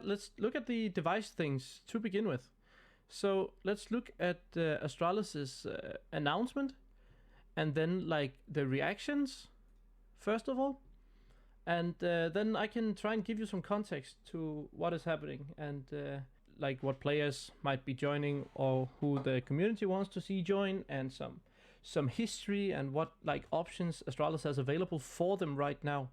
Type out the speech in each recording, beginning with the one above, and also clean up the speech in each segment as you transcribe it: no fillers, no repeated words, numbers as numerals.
Let's look at the device things to begin with. So let's look at Astralis's announcement, and then like the reactions first of all, and then I can try and give you some context to what is happening, and like what players might be joining or who the community wants to see join, and some history and what like options Astralis has available for them right now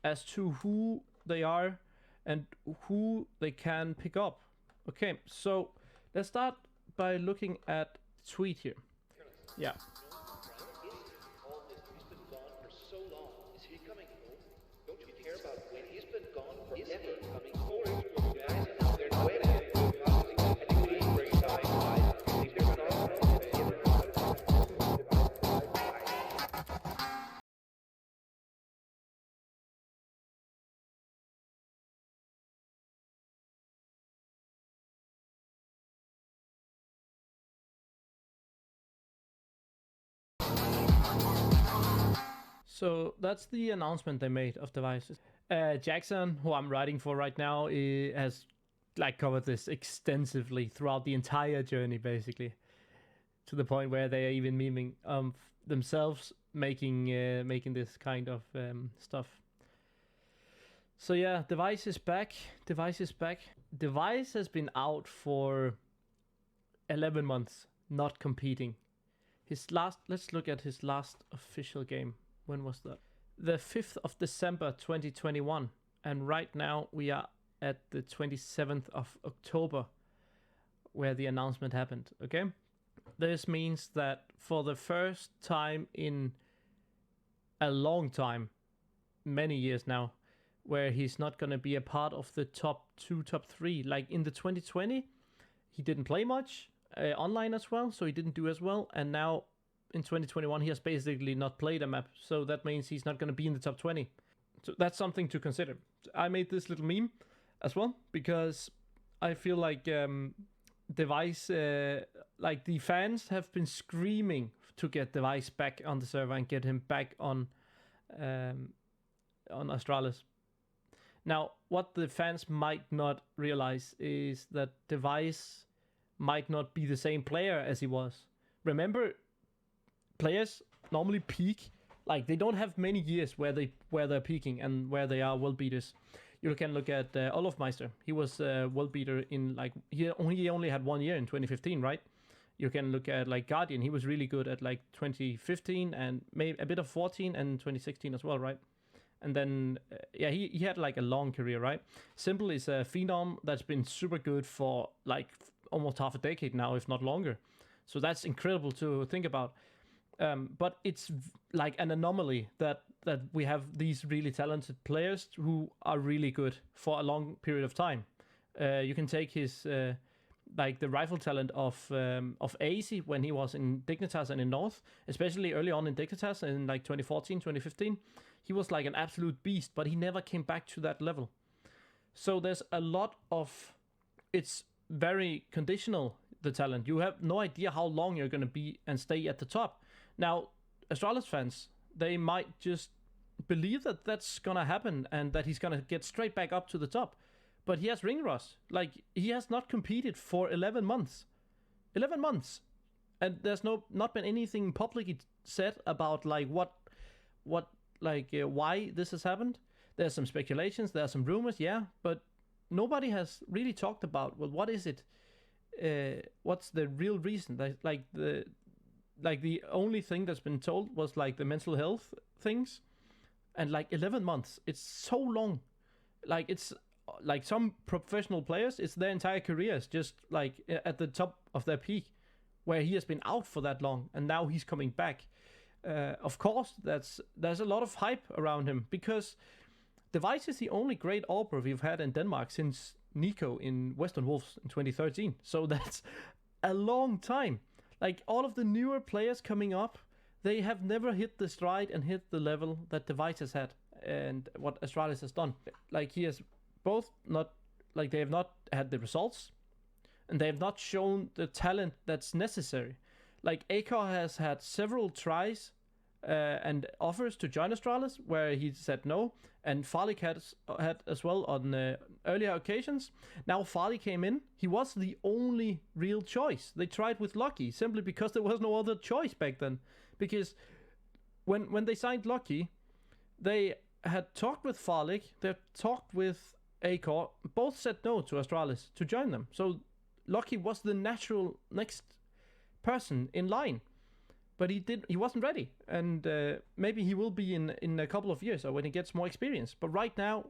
as to who they are and who they can pick up. Okay, so let's start by looking at the tweet here. Yeah. So that's the announcement they made of devices. Jackson, who I'm writing for right now, has like covered this extensively throughout the entire journey, basically, to the point where they are even memeing themselves making this kind of stuff. So yeah, Dev1ce is back. Dev1ce is back. Dev1ce has been out for 11 months, not competing. Let's look at his last official game. When was that? The 5th of December 2021. And right now we are at the 27th of October where the announcement happened, okay? This means that for the first time in a long time, many years now, where he's not going to be a part of the top 2, top 3. Like in the 2020, he didn't play much online as well, so he didn't do as well. And now in 2021, he has basically not played a map. So that means he's not going to be in the top 20. So that's something to consider. I made this little meme as well, because I feel like Dev1ce, like the fans have been screaming to get Dev1ce back on the server and get him back on Astralis. Now, what the fans might not realize is that Dev1ce might not be the same player as he was. Remember, players normally peak, like they don't have many years where they're peaking and where they are world beaters. You can look at Olofmeister. He was world beater in like he only had 1 year in 2015, right? You can look at like Guardian. He was really good at like 2015 and maybe a bit of 14 and 2016 as well, right? And then he had like a long career, right? Simple is a phenom that's been super good for like almost half a decade now, if not longer. So that's incredible to think about. But it's like an anomaly that we have these really talented players who are really good for a long period of time. You can take his like the rifle talent of AC when he was in Dignitas and in North, especially early on in Dignitas in like 2014, 2015. He was like an absolute beast, but he never came back to that level. So there's a lot of, it's very conditional, the talent. You have no idea how long you're going to be and stay at the top. Now, Astralis fans, they might just believe that that's going to happen and that he's going to get straight back up to the top. But he has ring rust. Like, he has not competed for 11 months. 11 months. And there's not been anything publicly said about, like, why this has happened. There's some speculations, there are some rumors, yeah. But nobody has really talked about, well, what is it? What's the real reason? The only thing that's been told was like the mental health things, and like 11 months, it's so long. Like it's like some professional players, it's their entire careers just like at the top of their peak, where he has been out for that long and now he's coming back. Of course, there's a lot of hype around him because Dev1ce is the only great awper we've had in Denmark since Nico in Western Wolves in 2013. So that's a long time. Like all of the newer players coming up, they have never hit the stride and hit the level that Dev1ce has had and what Astralis has done. Like he has both not, like they have not had the results and they have not shown the talent that's necessary. Like Akor has had several tries and offers to join Astralis, where he said no, and Farley had as well on earlier occasions. Now Farley came in. He was the only real choice. They tried with Lucky simply because there was no other choice back then. Because when they signed Lucky, they had talked with Farley, they talked with Acor, both said no to Astralis to join them. So Lucky was the natural next person in line. But he wasn't ready, and maybe he will be in a couple of years or when he gets more experience. But right now,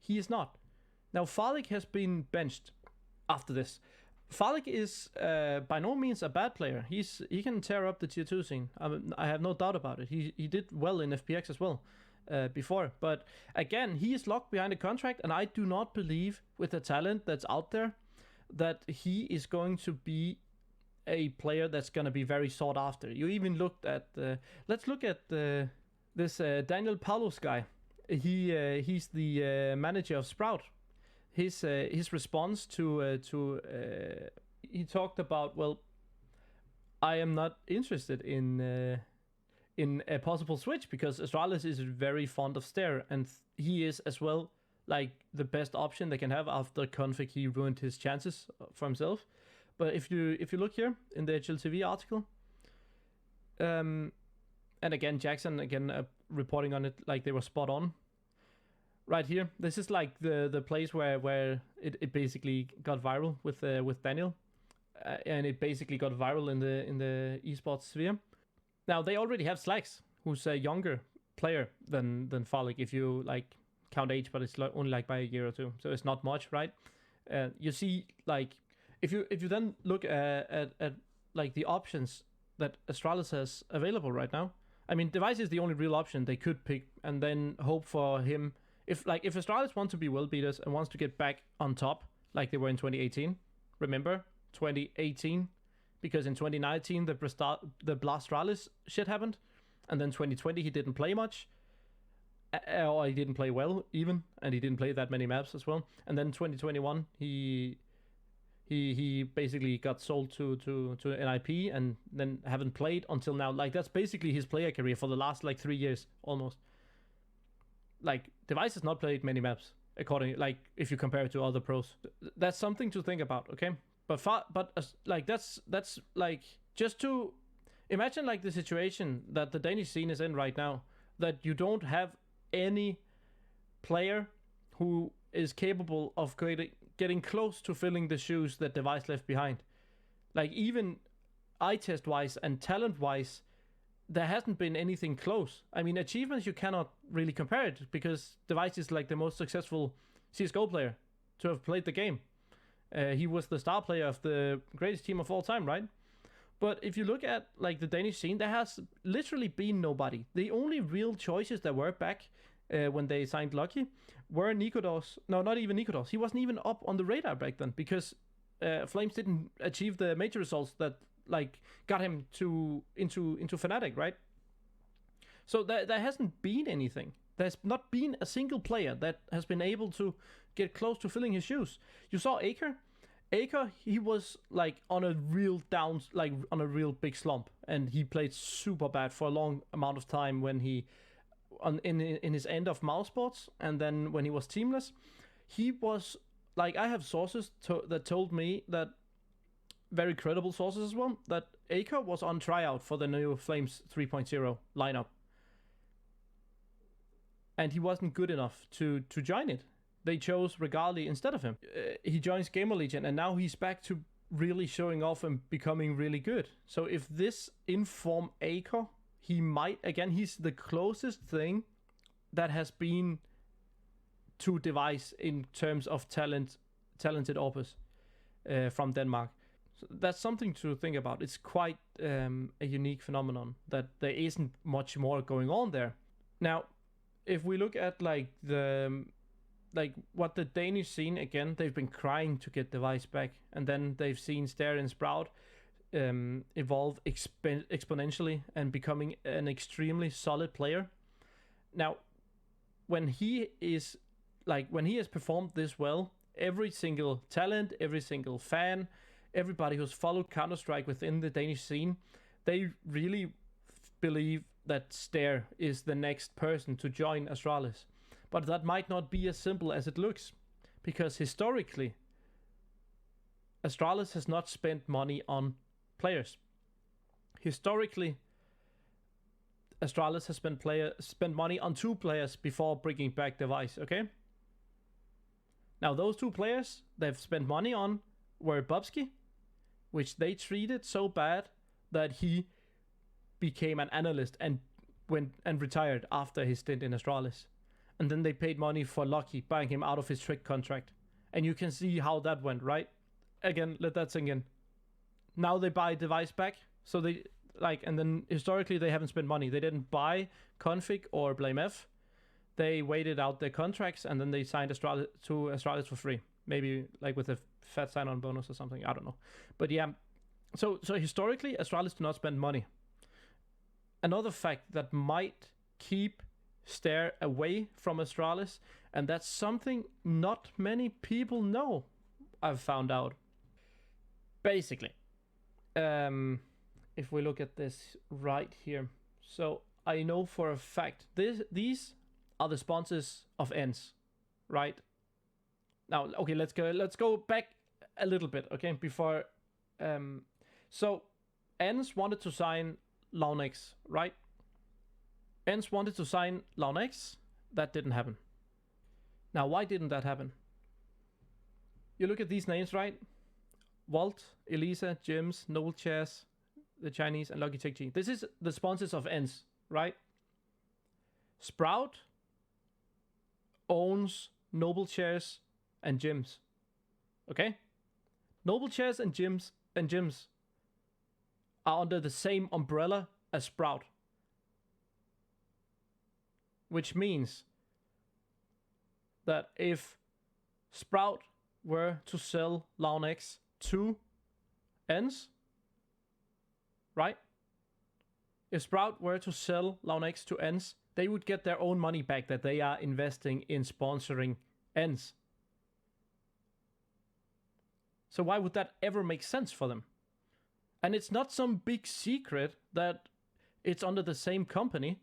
he is not. Now, Farley has been benched after this. Farley is by no means a bad player. He can tear up the tier 2 scene. I have no doubt about it. He did well in FPX as well before. But again, he is locked behind a contract, and I do not believe with the talent that's out there that he is going to be a player that's going to be very sought after. You even looked at let's look at this Daniel Paulos guy. He's the manager of Sprout. His response to he talked about, well, I am not interested in a possible switch because Astralis is very fond of Stair, and he is as well like the best option they can have after Config. He ruined his chances for himself. But if you look here in the HLTV article, and again Jackson reporting on it like they were spot on. Right here, this is like the place where it basically got viral with Daniel, and it basically got viral in the esports sphere. Now they already have Slacks, who's a younger player than Farley if you like count age, but it's only like by a year or two, so it's not much, right? You see like. If you then look at like the options that Astralis has available right now, I mean, dev1ce is the only real option they could pick, and then hope for him. If Astralis want to be world beaters and wants to get back on top like they were in 2018, remember 2018, because in 2019 the Blastralis shit happened, and then 2020 he didn't play much, or he didn't play well even, and he didn't play that many maps as well, and then 2021 he basically got sold to an IP and then haven't played until now. Like that's basically his player career for the last like 3 years almost. Like dev1ce has not played many maps according, like if you compare it to other pros. That's something to think about, okay? But like that's like just to imagine like the situation that the Danish scene is in right now, that you don't have any player who is capable of getting close to filling the shoes that dev1ce left behind. Like even eye test wise and talent wise, there hasn't been anything close. I mean, achievements you cannot really compare it because dev1ce is like the most successful CSGO player to have played the game. He was the star player of the greatest team of all time, right? But if you look at like the Danish scene, there has literally been nobody. The only real choices that were back when they signed Lucky were Nikodos. No, not even Nikodos. He wasn't even up on the radar back then because Flames didn't achieve the major results that like got him into Fnatic, right? So there hasn't been anything. There's not been a single player that has been able to get close to filling his shoes. You saw Acor. Acor, he was like on a real down, like on a real big slump, and he played super bad for a long amount of time when he in his end of mouse sports, and then when he was teamless, he was like, I have sources that told me that, very credible sources as well, that Acor was on tryout for the new Flames 3.0 lineup, and he wasn't good enough to join it. They chose Regali instead of him. He joins Gamer Legion, and now he's back to really showing off and becoming really good. So if this inform Acor, he might, again, he's the closest thing that has been to dev1ce in terms of talented awpers from Denmark. So that's something to think about. It's quite a unique phenomenon that there isn't much more going on there. Now, if we look at like what the Danish scene, again, they've been crying to get dev1ce back, and then they've seen Stair and Sprout evolve exponentially and becoming an extremely solid player. Now, when he has performed this well, every single talent, every single fan, everybody who's followed Counter-Strike within the Danish scene, they really believe that Stair is the next person to join Astralis. But that might not be as simple as it looks, because historically, Astralis has not spent money on players. Historically, Astralis has spent money on 2 players before bringing back dev1ce, okay? Now, those 2 players they've spent money on were dev1ce, which they treated so bad that he became an analyst and went and retired after his stint in Astralis. And then they paid money for Lucky, buying him out of his trick contract. And you can see how that went, right? Again, let that sink in. Now they buy dev1ce back, so they and then historically they haven't spent money. They didn't buy Config or blameF. They waited out their contracts and then they signed Astralis for free. Maybe like with a fat sign-on bonus or something. I don't know. But yeah, so historically Astralis do not spend money. Another fact that might keep Stair away from Astralis, and that's something not many people know, I've found out. Basically, if we look at this right here, so I know for a fact these are the sponsors of dev1ce, right? Now, okay, let's go back a little bit, okay, before so dev1ce wanted to sign Launex, right? dev1ce wanted to sign Launex. That didn't happen. Now, why didn't that happen? You look at these names, right? Walt, Elisa, Jims, Noble Chairs, the Chinese, and Lucky Tech G. This is the sponsors of dev1ce, right? Sprout owns Noble Chairs and Jims. Okay? Noble Chairs and Jims are under the same umbrella as Sprout. Which means that if Sprout were to sell Launex to dev1ce, right? If Sprout were to sell Launex to dev1ce, they would get their own money back that they are investing in sponsoring dev1ce. So why would that ever make sense for them? And it's not some big secret that it's under the same company.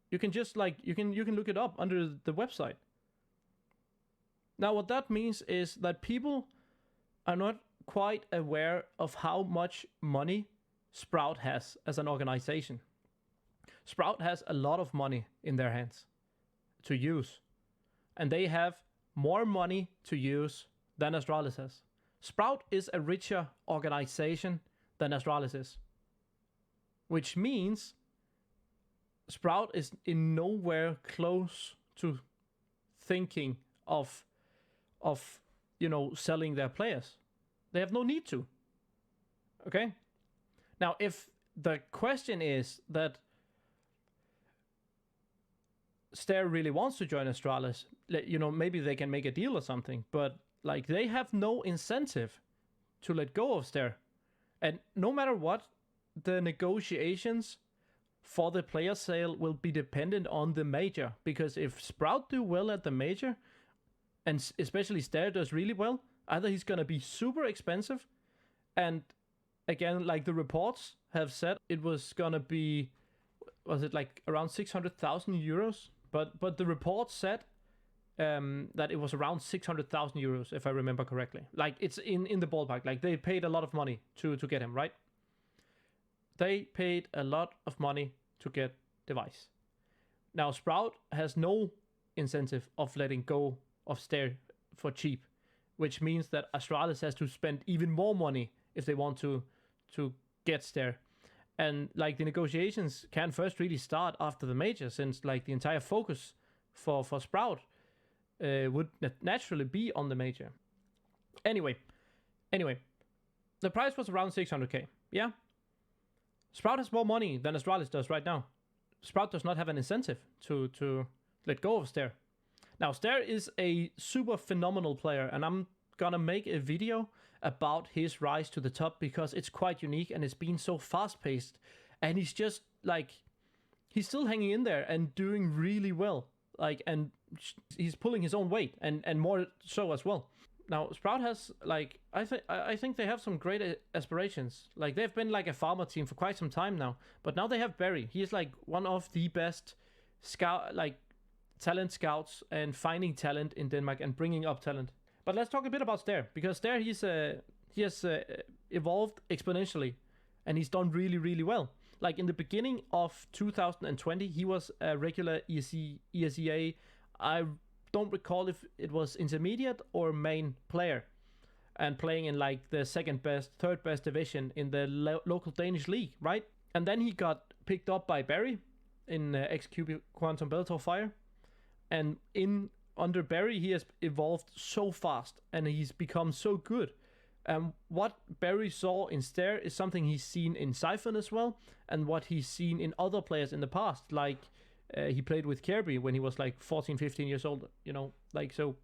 You can just you can look it up under the website. Now what that means is that people are not quite aware of how much money Sprout has as an organization. Sprout has a lot of money in their hands to use. And they have more money to use than Astralis has. Sprout is a richer organization than Astralis is. Which means Sprout is in nowhere close to thinking of selling their players. They have no need to. Okay? Now, if the question is that Stair really wants to join Astralis, maybe they can make a deal or something, but they have no incentive to let go of Stair. And no matter what, the negotiations for the player sale will be dependent on the major, because if Sprout do well at the major, and especially Stair does really well, either he's gonna be super expensive, and again, the reports have said it was gonna be, was it around 600,000 euros? But the report said that it was around 600,000 euros, if I remember correctly. It's in the ballpark. They paid a lot of money to get him, right? They paid a lot of money to get dev1ce. Now, Sprout has no incentive of letting go of Stair for cheap, which means that Astralis has to spend even more money if they want to get Stair. And the negotiations can first really start after the major, since the entire focus for Sprout would naturally be on the major. Anyway, the price was around 600k. Yeah, Sprout has more money than Astralis does right now. Sprout does not have an incentive to let go of Stair. Now, Stair is a super phenomenal player, and I'm gonna make a video about his rise to the top because it's quite unique and it's been so fast-paced, and he's just he's still hanging in there and doing really well. And he's pulling his own weight and more so as well. Now Sprout has like I think they have some great aspirations. Like they've been like a farmer team for quite some time now, but now they have Barry. He is like one of the best talent scouts and finding talent in Denmark and bringing up talent. But let's talk a bit about Stair, because Stair he has evolved exponentially, and he's done really well. Like in the beginning of 2020, he was a regular ESEA. I don't recall if it was intermediate or main player, and playing in like the second best, third best division in the local Danish league, right? And then he got picked up by Barry in XQB Quantum Bellator Fire, and under Barry he has evolved so fast and he's become so good. What Barry saw in Stair is something he's seen in Siphon as well, and what he's seen in other players in the past, like he played with Kirby when he was like 14, 15 years old, you know, like so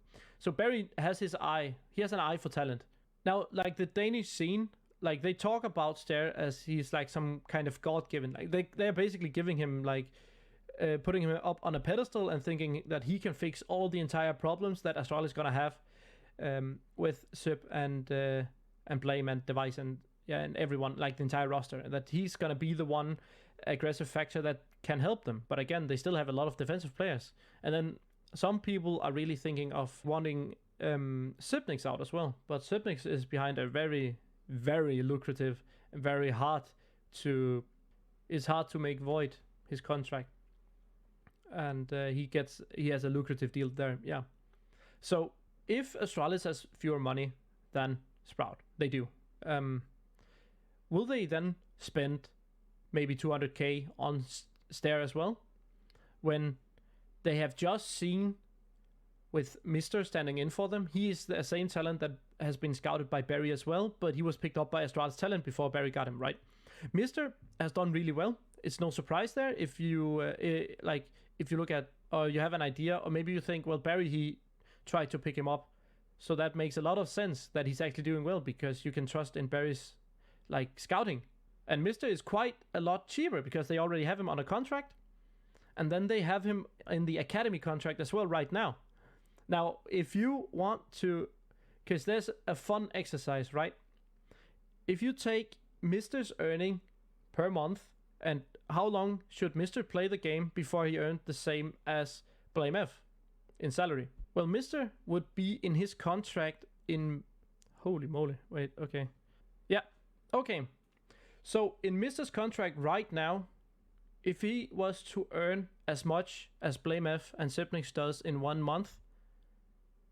Barry has his eye, he has an eye for talent. Now, like the Danish scene, like they talk about Stair as he's like some kind of god-given, like they're basically giving him like putting him up on a pedestal and thinking that he can fix all the entire problems that Astralis is gonna have with Sub and Blame and dev1ce and everyone, like the entire roster, that he's gonna be the one aggressive factor that can help them. But again, they still have a lot of defensive players, and then some people are really thinking of wanting Sipnix out as well. But Sipnix is behind a very lucrative and very hard to make void his contract, and he has a lucrative deal there. Yeah, so if Astralis has fewer money than Sprout, they do. Will they then spend maybe 200k on Stair as well, when they have just seen with Mr. standing in for them? He is the same talent that has been scouted by Barry as well, but he was picked up by Astralis talent before Barry got him, right? Mr. has done really well. It's no surprise there if you if you look at, or you have an idea, or maybe you think, well, Barry, he tried to pick him up, so that makes a lot of sense that he's actually doing well, because you can trust in Barry's like scouting. And Mr. is quite a lot cheaper because they already have him on a contract, and then they have him in the academy contract as well right now. Now, if you want to, because there's a fun exercise, right? If you take Mr.'s earning per month, and how long should Mr. play the game before he earned the same as Blame F in salary? Well, Mr. would be in his contract in... Holy moly. Wait, okay. Yeah, okay. So in Mr.'s contract right now, if he was to earn as much as Blame F and Sipnix does in 1 month,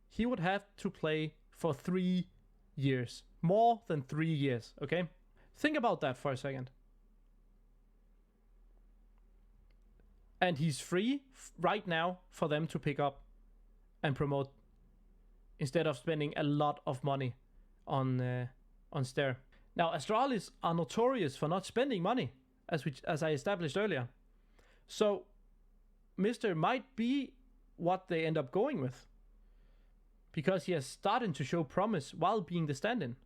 he would have to play for 3 years. More than 3 years, okay? Think about that for a second. And he's free right now for them to pick up and promote, instead of spending a lot of money on Stair. Now, Astralis are notorious for not spending money, as I established earlier. So, Mr. might be what they end up going with, because he has started to show promise while being the stand-in.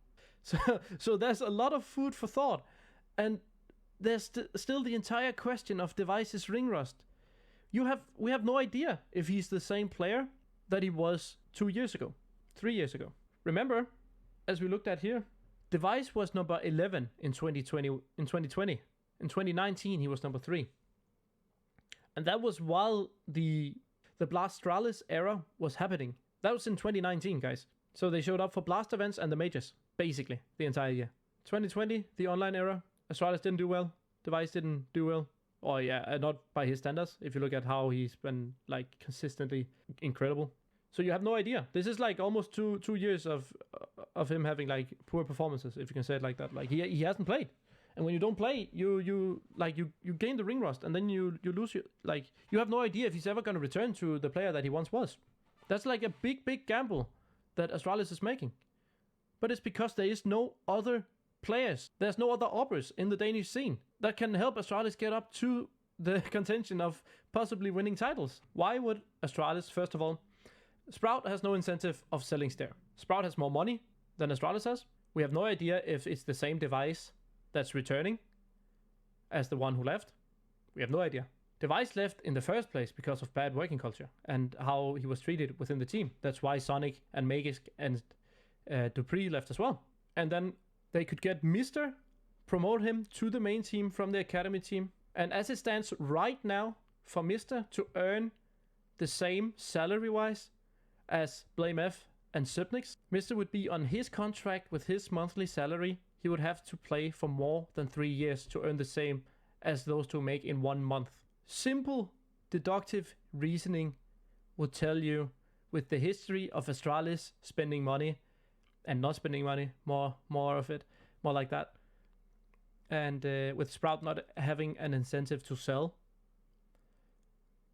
So there's a lot of food for thought, and there's still the entire question of dev1ce's ring rust. We have no idea if he's the same player that he was 2 years ago, 3 years ago. Remember, as we looked at here, dev1ce was number 11 in 2020. In 2019, he was number 3. And that was while the Astralis era was happening. That was in 2019, guys. So they showed up for Blast events and the majors, basically, the entire year. 2020, the online era, Astralis didn't do well. dev1ce didn't do well. Or yeah, not by his standards, if you look at how he's been like consistently incredible. So you have no idea. This is like almost two years of him having like poor performances, if you can say it like that. Like he hasn't played. And when you don't play, you gain the ring rust, and then you lose your, like, you have no idea if he's ever going to return to the player that he once was. That's like a big gamble that Astralis is making. But it's because there is no other players. There's no other awpers in the Danish scene that can help Astralis get up to the contention of possibly winning titles. Why would Astralis, first of all, Sprout has no incentive of selling Stair. Sprout has more money than Astralis has. We have no idea if it's the same dev1ce that's returning as the one who left. We have no idea. dev1ce left in the first place because of bad working culture and how he was treated within the team. That's why Sonic and Magisk and dev1ce left as well. And then they could get Mr. promote him to the main team from the academy team. And as it stands right now, for Mr. to earn the same salary-wise as blameF and Subnix, Mr. would be on his contract with his monthly salary. He would have to play for more than 3 years to earn the same as those two make in 1 month. Simple deductive reasoning would tell you, with the history of Astralis spending money and not spending money, more of it, more like that, and with Sprout not having an incentive to sell,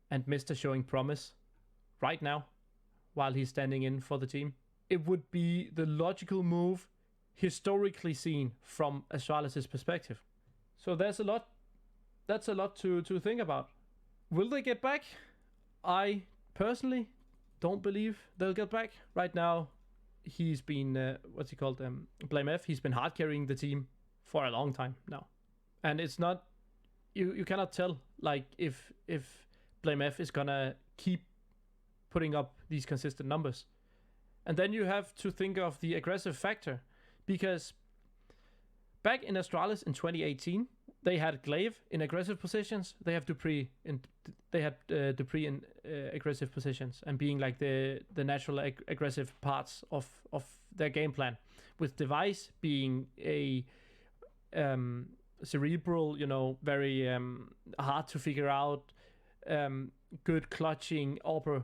and Mr. showing promise right now while he's standing in for the team, it would be the logical move historically seen from Astralis' perspective. So that's a lot to think about. Will they get back? I personally don't believe they'll get back. Right now, he's been, blameF, he's been hard carrying the team for a long time now. And it's not, you cannot tell, like, if blameF is gonna keep putting up these consistent numbers. And then you have to think of the aggressive factor, because back in Astralis in 2018, they had Glaive in aggressive positions. They have dev1ce in aggressive positions, and being like the natural aggressive parts of their game plan, with dev1ce being a cerebral, very hard to figure out, good clutching awper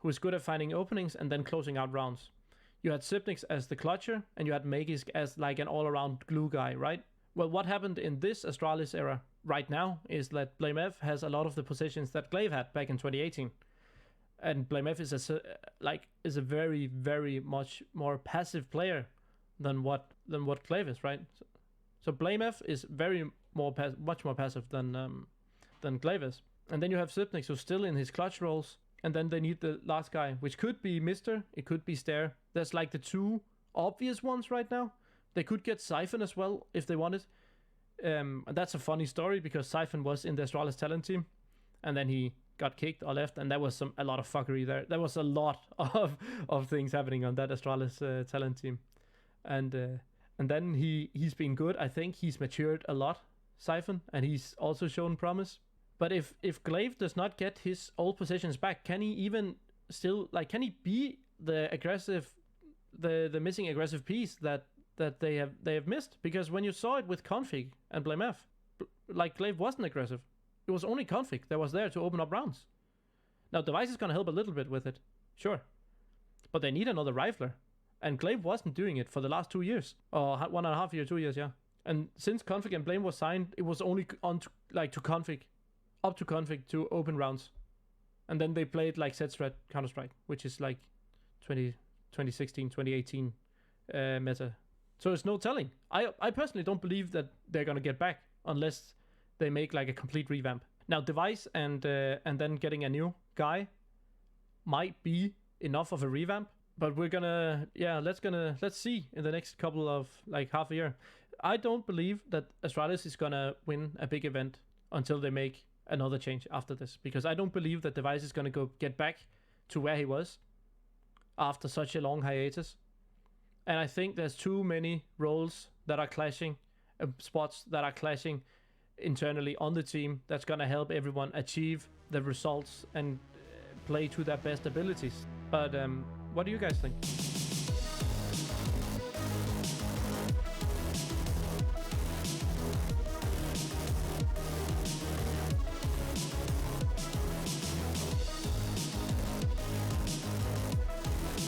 who is good at finding openings and then closing out rounds. You had Subnix as the clutcher, and you had Magisk as like an all-around glue guy, right? Well, what happened in this Astralis era right now is that blameF has a lot of the positions that Glaive had back in 2018. And blameF is a very, very much more passive player than what Glaive is, right? So blameF is much more passive than Glaive is. And then you have Subnix, who's still in his clutch roles. And then they need the last guy, which could be Mr. It could be Stair. There's like the two obvious ones right now. They could get Siphon as well if they wanted. And that's a funny story, because Siphon was in the Astralis talent team, and then he got kicked or left, and there was a lot of fuckery there. There was a lot of things happening on that Astralis talent team. And then he's been good. I think he's matured a lot, Siphon, and he's also shown promise. But if Glaive does not get his old positions back, can he even still, like, can he be the aggressive, the missing aggressive piece that they have missed? Because when you saw it with Config and blameF, like, Glaive wasn't aggressive. It was only Config that was there to open up rounds. Now dev1ce is gonna help a little bit with it, sure, but they need another rifler, and Glaive wasn't doing it for the last 2 years, or 1.5 years, 2 years, yeah. And since Config and Blame was signed, it was only on to Config. Up to Config to open rounds, and then they played like set-strat Counter-Strike, which is like 2016, 2018 meta. So it's no telling. I personally don't believe that they're gonna get back unless they make like a complete revamp. Now dev1ce and then getting a new guy might be enough of a revamp, but we're gonna let's see in the next couple of like half a year. I don't believe that Astralis is gonna win a big event until they make another change after this, because I don't believe that dev1ce is going to get back to where he was after such a long hiatus. And I think there's too many roles that are clashing, spots that are clashing internally on the team that's going to help everyone achieve the results and play to their best abilities. But what do you guys think?